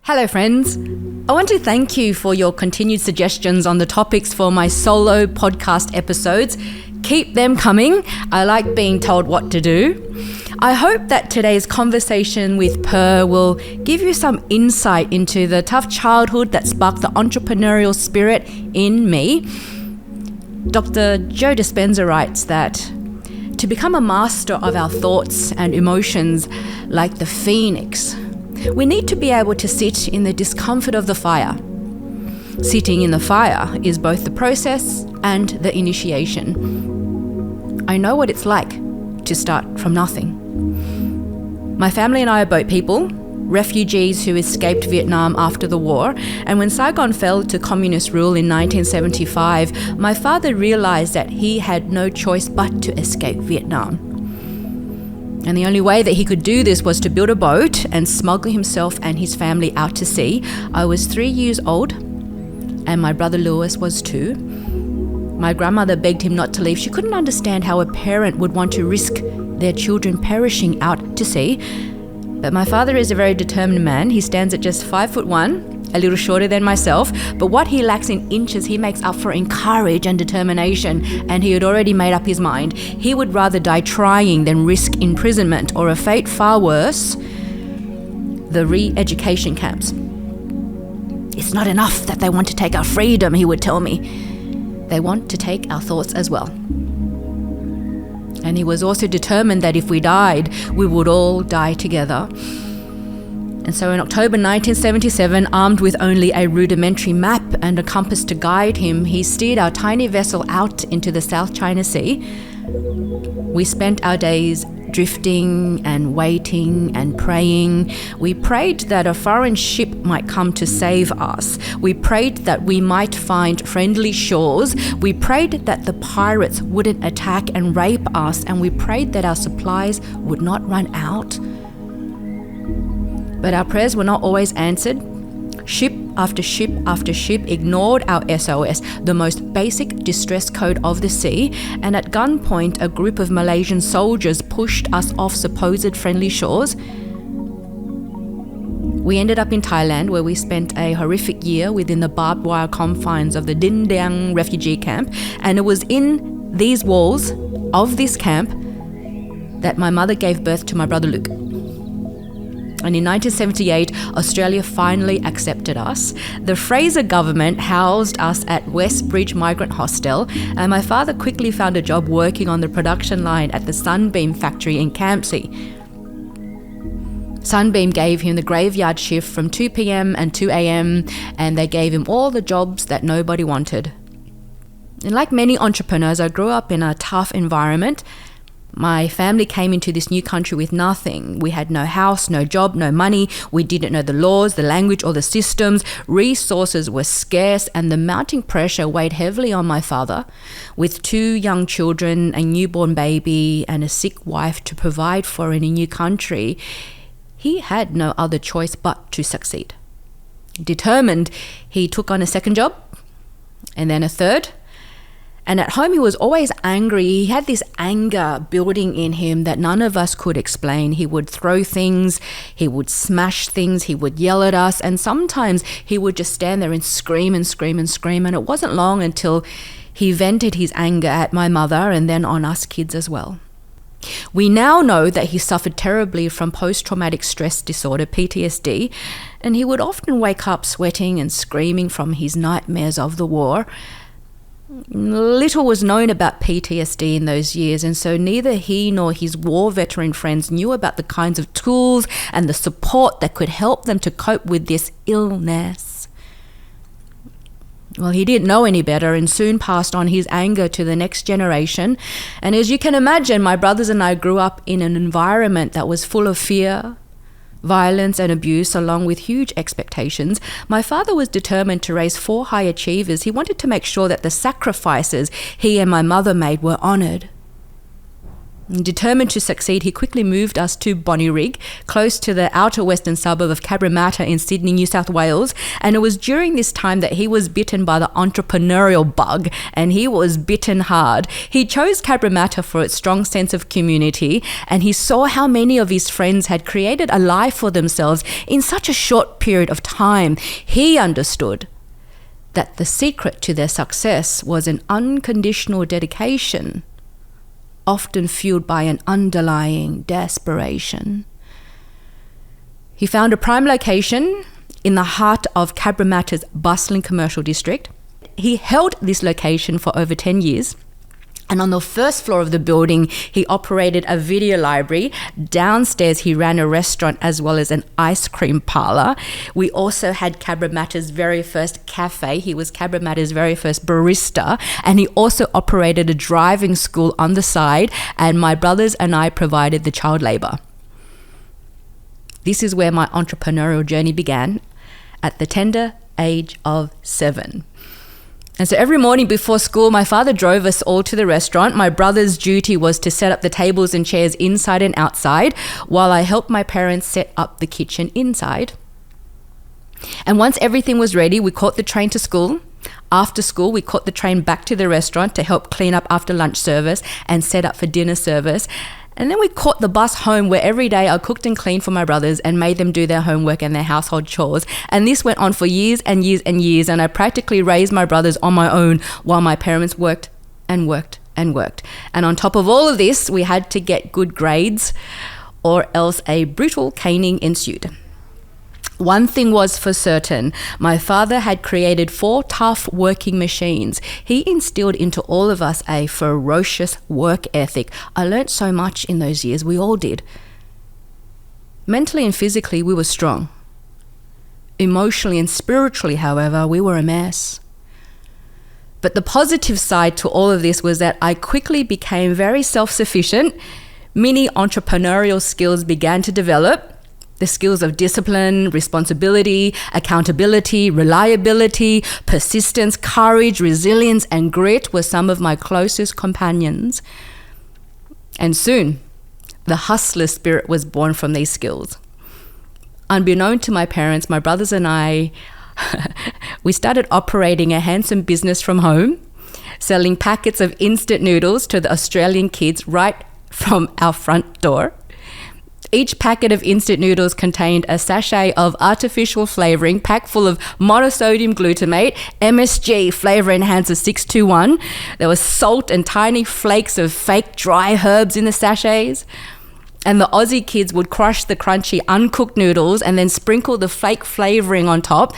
Hello friends, I want to thank you for your continued suggestions on the topics for my solo podcast episodes. Keep them coming. I like being told what to do. I hope that today's conversation with Purrr will give you some insight into the tough childhood that sparked the entrepreneurial spirit in me. Dr. Joe Dispenza writes that to become a master of our thoughts and emotions like the phoenix, we need to be able to sit in the discomfort of the fire. Sitting in the fire is both the process and the initiation. I know what it's like to start from nothing. My family and I are boat people, refugees who escaped Vietnam after the war, and when Saigon fell to communist rule in 1975, my father realized that he had no choice but to escape Vietnam. And the only way that he could do this was to build a boat and smuggle himself and his family out to sea. I was 3 years old and my brother Lewis was 2. My grandmother begged him not to leave. She couldn't understand how a parent would want to risk their children perishing out to sea. But my father is a very determined man. He stands at just 5'1", a little shorter than myself, but what he lacks in inches, he makes up for in courage and determination, and he had already made up his mind. He would rather die trying than risk imprisonment or a fate far worse, the re-education camps. It's not enough that they want to take our freedom, he would tell me. They want to take our thoughts as well. And he was also determined that if we died, we would all die together. And so in October 1977, armed with only a rudimentary map and a compass to guide him, he steered our tiny vessel out into the South China Sea. We spent our days drifting and waiting and praying. We prayed that a foreign ship might come to save us. We prayed that we might find friendly shores. We prayed that the pirates wouldn't attack and rape us. And we prayed that our supplies would not run out. But our prayers were not always answered. Ship after ship after ship ignored our SOS, the most basic distress code of the sea, and at gunpoint a group of Malaysian soldiers pushed us off supposed friendly shores. We ended up in Thailand, where we spent a horrific year within the barbed wire confines of the Din Daeng refugee camp, and it was in these walls of this camp that my mother gave birth to my brother Luke. And in 1978, Australia finally accepted us. The Fraser government housed us at Westbridge Migrant Hostel, and my father quickly found a job working on the production line at the Sunbeam factory in Campsie. Sunbeam gave him the graveyard shift from 2 p.m. and 2 a.m, and they gave him all the jobs that nobody wanted. And like many entrepreneurs, I grew up in a tough environment. My family came into this new country with nothing. We had no house, no job, no money. We didn't know the laws, the language, or the systems. Resources were scarce, and the mounting pressure weighed heavily on my father. With 2 young children, a newborn baby, and a sick wife to provide for in a new country, he had no other choice but to succeed. Determined, he took on a second job, and then a third. And at home, he was always angry. He had this anger building in him that none of us could explain. He would throw things, he would smash things, he would yell at us, and sometimes he would just stand there and scream and scream and scream. And it wasn't long until he vented his anger at my mother and then on us kids as well. We now know that he suffered terribly from post-traumatic stress disorder, PTSD, and he would often wake up sweating and screaming from his nightmares of the war. Little was known about PTSD in those years, and so neither he nor his war veteran friends knew about the kinds of tools and the support that could help them to cope with this illness. Well, he didn't know any better and soon passed on his anger to the next generation. And as you can imagine, my brothers and I grew up in an environment that was full of fear, violence and abuse, along with huge expectations. My father was determined to raise 4 high achievers. He wanted to make sure that the sacrifices he and my mother made were honoured. Determined to succeed, he quickly moved us to Bonnyrigg, close to the outer western suburb of Cabramatta in Sydney, New South Wales. And it was during this time that he was bitten by the entrepreneurial bug, and he was bitten hard. He chose Cabramatta for its strong sense of community, and he saw how many of his friends had created a life for themselves in such a short period of time. He understood that the secret to their success was an unconditional dedication, often fueled by an underlying desperation. He found a prime location in the heart of Cabramatta's bustling commercial district. He held this location for over 10 years. And on the first floor of the building, he operated a video library. Downstairs, he ran a restaurant as well as an ice cream parlor. We also had Cabramatta's very first cafe. He was Cabramatta's very first barista. And he also operated a driving school on the side. And my brothers and I provided the child labor. This is where my entrepreneurial journey began at the tender age of 7. And so every morning before school, my father drove us all to the restaurant. My brother's duty was to set up the tables and chairs inside and outside, while I helped my parents set up the kitchen inside. And once everything was ready, we caught the train to school. After school, we caught the train back to the restaurant to help clean up after lunch service and set up for dinner service. And then we caught the bus home, where every day I cooked and cleaned for my brothers and made them do their homework and their household chores. And this went on for years and years and years. And I practically raised my brothers on my own while my parents worked and worked and worked. And on top of all of this, we had to get good grades or else a brutal caning ensued. One thing was for certain, my father had created 4 tough working machines. He instilled into all of us a ferocious work ethic. I learnt so much in those years, we all did. Mentally and physically, we were strong. Emotionally and spiritually, however, we were a mess. But the positive side to all of this was that I quickly became very self-sufficient. Many entrepreneurial skills began to develop. The skills of discipline, responsibility, accountability, reliability, persistence, courage, resilience, and grit were some of my closest companions. And soon, the hustler spirit was born from these skills. Unbeknown to my parents, my brothers and I, we started operating a handsome business from home, selling packets of instant noodles to the Australian kids right from our front door. Each packet of instant noodles contained a sachet of artificial flavouring packed full of monosodium glutamate, MSG flavour enhancer 621. There was salt and tiny flakes of fake dry herbs in the sachets. And the Aussie kids would crush the crunchy uncooked noodles and then sprinkle the fake flavouring on top.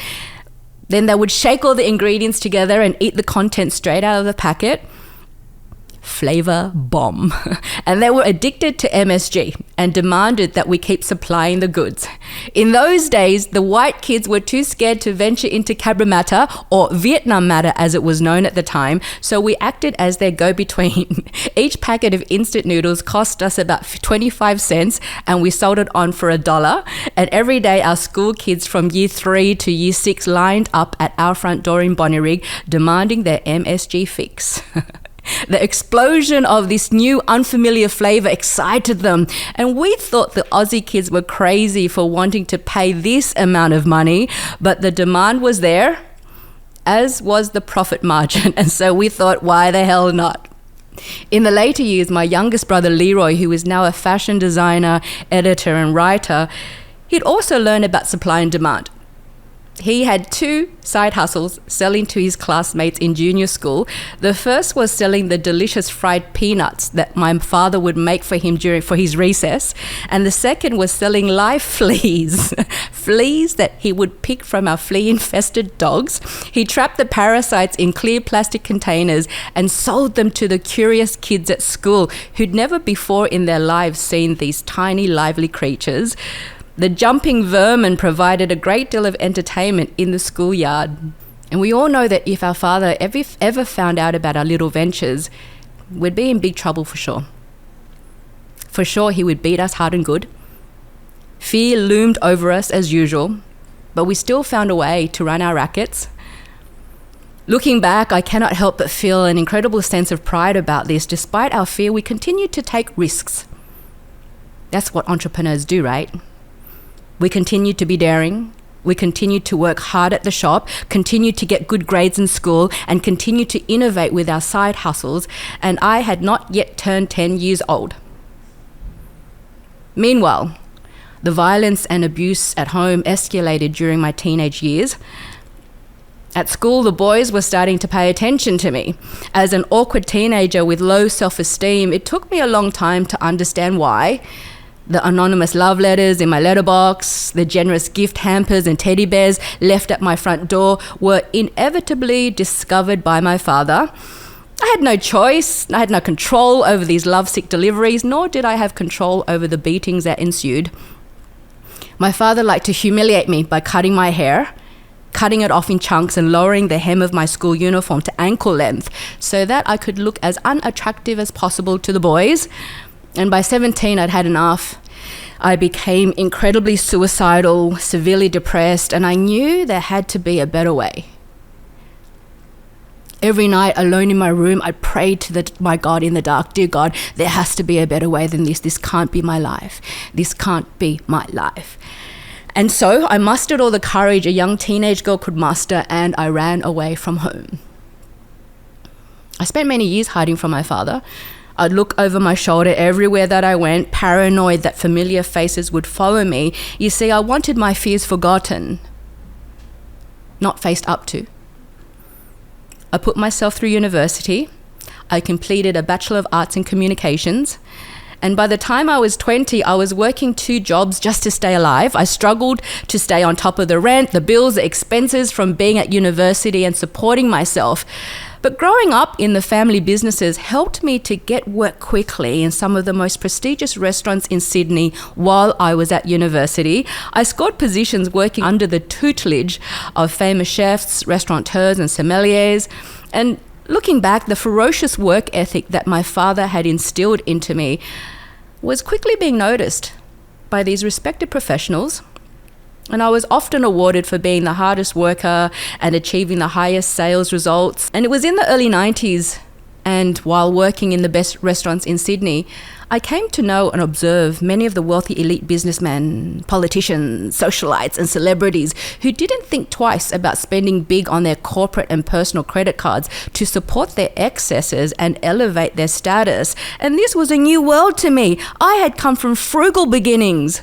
Then they would shake all the ingredients together and eat the contents straight out of the packet. Flavor bomb. And they were addicted to MSG and demanded that we keep supplying the goods. In those days, the white kids were too scared to venture into Cabramatta, or Vietnam Matter as it was known at the time, so we acted as their go-between. Each packet of instant noodles cost us about 25 cents and we sold it on for $1. And every day our school kids from year 3 to year 6 lined up at our front door in Bonnyrigg demanding their MSG fix. The explosion of this new unfamiliar flavour excited them, and we thought the Aussie kids were crazy for wanting to pay this amount of money, but the demand was there, as was the profit margin, and so we thought, why the hell not? In the later years, my youngest brother Leroy, who is now a fashion designer, editor and writer, he'd also learned about supply and demand. He had 2 side hustles selling to his classmates in junior school. The first was selling the delicious fried peanuts that my father would make for him for his recess. And the second was selling live fleas, fleas that he would pick from our flea-infested dogs. He trapped the parasites in clear plastic containers and sold them to the curious kids at school who'd never before in their lives seen these tiny, lively creatures. The jumping vermin provided a great deal of entertainment in the schoolyard. And we all know that if our father ever found out about our little ventures, we'd be in big trouble for sure. For sure, he would beat us hard and good. Fear loomed over us as usual, but we still found a way to run our rackets. Looking back, I cannot help but feel an incredible sense of pride about this. Despite our fear, we continue to take risks. That's what entrepreneurs do, right? We continue to be daring. We continue to work hard at the shop, continue to get good grades in school, and continue to innovate with our side hustles. And I had not yet turned 10 years old. Meanwhile, the violence and abuse at home escalated during my teenage years. At school, the boys were starting to pay attention to me. As an awkward teenager with low self-esteem, it took me a long time to understand why. The anonymous love letters in my letterbox, the generous gift hampers and teddy bears left at my front door were inevitably discovered by my father. I had no choice. I had no control over these lovesick deliveries, nor did I have control over the beatings that ensued. My father liked to humiliate me by cutting my hair, cutting it off in chunks and lowering the hem of my school uniform to ankle length so that I could look as unattractive as possible to the boys. And by 17, I'd had enough. I became incredibly suicidal, severely depressed, and I knew there had to be a better way. Every night, alone in my room, I prayed to my God in the dark, "Dear God, there has to be a better way than this. This can't be my life. This can't be my life." And so I mustered all the courage a young teenage girl could muster, and I ran away from home. I spent many years hiding from my father. I'd look over my shoulder everywhere that I went, paranoid that familiar faces would follow me. You see, I wanted my fears forgotten, not faced up to. I put myself through university. I completed a Bachelor of Arts in Communications. And by the time I was 20, I was working 2 jobs just to stay alive. I struggled to stay on top of the rent, the bills, the expenses from being at university and supporting myself. But growing up in the family businesses helped me to get work quickly in some of the most prestigious restaurants in Sydney while I was at university. I scored positions working under the tutelage of famous chefs, restaurateurs and sommeliers. And looking back, the ferocious work ethic that my father had instilled into me was quickly being noticed by these respected professionals. And I was often awarded for being the hardest worker and achieving the highest sales results. And it was in the early 90s, and while working in the best restaurants in Sydney, I came to know and observe many of the wealthy elite businessmen, politicians, socialites and celebrities who didn't think twice about spending big on their corporate and personal credit cards to support their excesses and elevate their status. And this was a new world to me. I had come from frugal beginnings.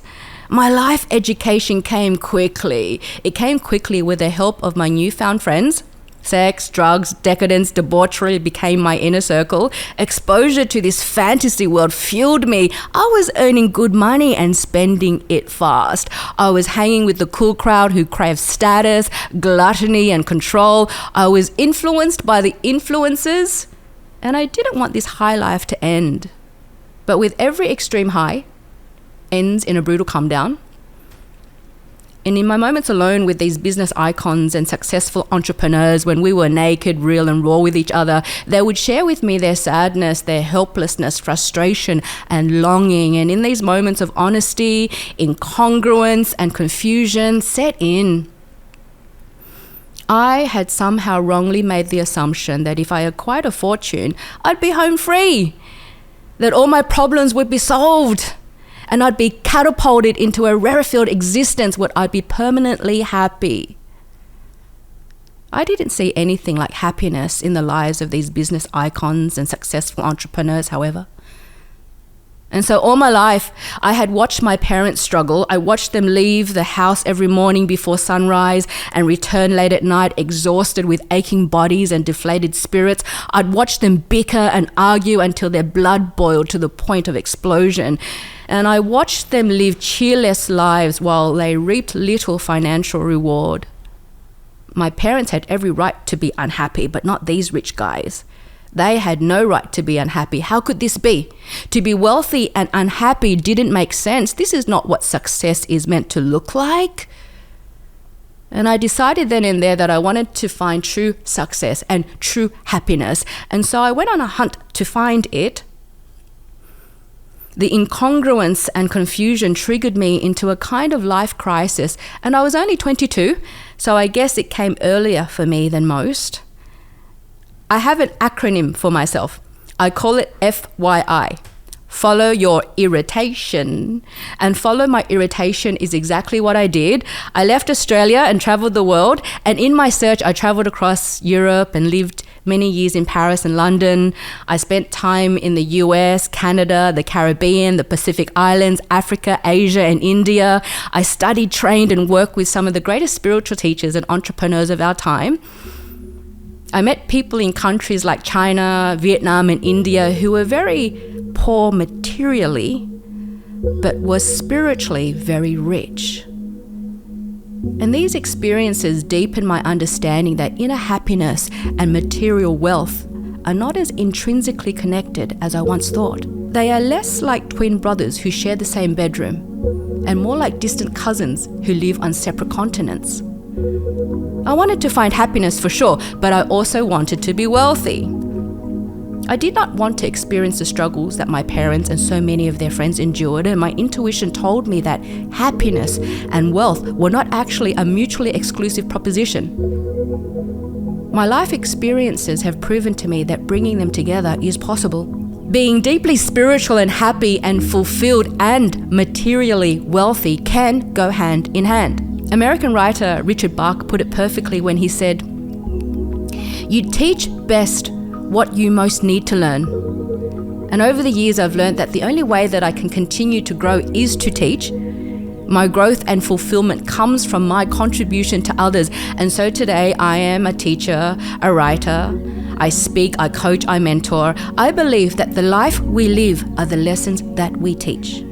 My life education came quickly. It came quickly with the help of my newfound friends. Sex, drugs, decadence, debauchery became my inner circle. Exposure to this fantasy world fueled me. I was earning good money and spending it fast. I was hanging with the cool crowd who craved status, gluttony, and control. I was influenced by the influencers, and I didn't want this high life to end. But with every extreme high, ends in a brutal come down. And in my moments alone with these business icons and successful entrepreneurs, when we were naked, real and raw with each other, they would share with me their sadness, their helplessness, frustration and longing. And in these moments of honesty, incongruence and confusion set in. I had somehow wrongly made the assumption that if I acquired a fortune, I'd be home free, that all my problems would be solved, and I'd be catapulted into a rarefied existence where I'd be permanently happy. I didn't see anything like happiness in the lives of these business icons and successful entrepreneurs, however. And so all my life, I had watched my parents struggle. I watched them leave the house every morning before sunrise and return late at night, exhausted with aching bodies and deflated spirits. I'd watched them bicker and argue until their blood boiled to the point of explosion. And I watched them live cheerless lives while they reaped little financial reward. My parents had every right to be unhappy, but not these rich guys. They had no right to be unhappy. How could this be? To be wealthy and unhappy didn't make sense. This is not what success is meant to look like. And I decided then and there that I wanted to find true success and true happiness. And so I went on a hunt to find it. The incongruence and confusion triggered me into a kind of life crisis. And I was only 22, so I guess it came earlier for me than most. I have an acronym for myself. I call it FYI. Follow your irritation. And follow my irritation is exactly what I did. I left Australia and traveled the world. And in my search, I traveled across Europe and lived many years in Paris and London. I spent time in the US, Canada, the Caribbean, the Pacific Islands, Africa, Asia, and India. I studied, trained, and worked with some of the greatest spiritual teachers and entrepreneurs of our time. I met people in countries like China, Vietnam, and India who were very poor materially, but were spiritually very rich. And these experiences deepened my understanding that inner happiness and material wealth are not as intrinsically connected as I once thought. They are less like twin brothers who share the same bedroom, and more like distant cousins who live on separate continents. I wanted to find happiness for sure, but I also wanted to be wealthy. I did not want to experience the struggles that my parents and so many of their friends endured, and my intuition told me that happiness and wealth were not actually a mutually exclusive proposition. My life experiences have proven to me that bringing them together is possible. Being deeply spiritual and happy and fulfilled and materially wealthy can go hand in hand. American writer Richard Bach put it perfectly when he said, "You teach best what you most need to learn." And over the years, I've learned that the only way that I can continue to grow is to teach. My growth and fulfillment comes from my contribution to others. And so today I am a teacher, a writer. I speak, I coach, I mentor. I believe that the life we live are the lessons that we teach.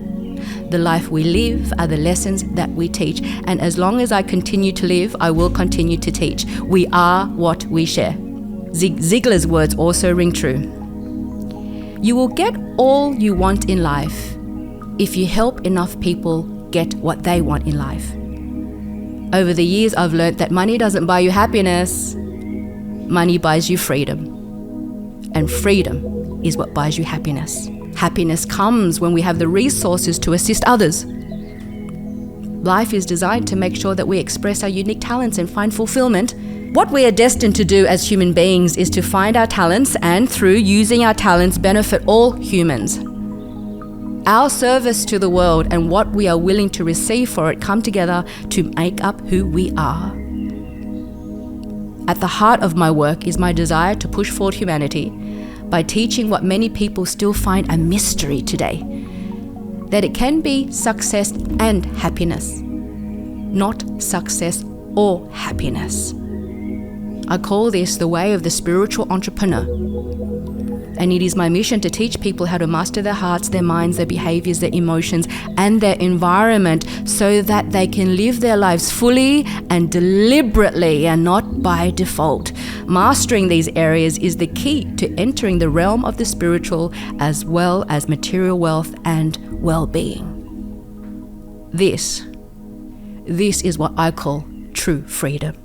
The life we live are the lessons that we teach. And as long as I continue to live, I will continue to teach. We are what we share. Zig Ziglar's words also ring true. You will get all you want in life if you help enough people get what they want in life. Over the years, I've learned that money doesn't buy you happiness. Money buys you freedom. And freedom is what buys you happiness. Happiness comes when we have the resources to assist others. Life is designed to make sure that we express our unique talents and find fulfillment. What we are destined to do as human beings is to find our talents and, through using our talents, benefit all humans. Our service to the world and what we are willing to receive for it come together to make up who we are. At the heart of my work is my desire to push forward humanity by teaching what many people still find a mystery today, that it can be success and happiness, not success or happiness. I call this the way of the spiritual entrepreneur. And it is my mission to teach people how to master their hearts, their minds, their behaviors, their emotions, and their environment so that they can live their lives fully and deliberately and not by default. Mastering these areas is the key to entering the realm of the spiritual as well as material wealth and well-being. This is what I call true freedom.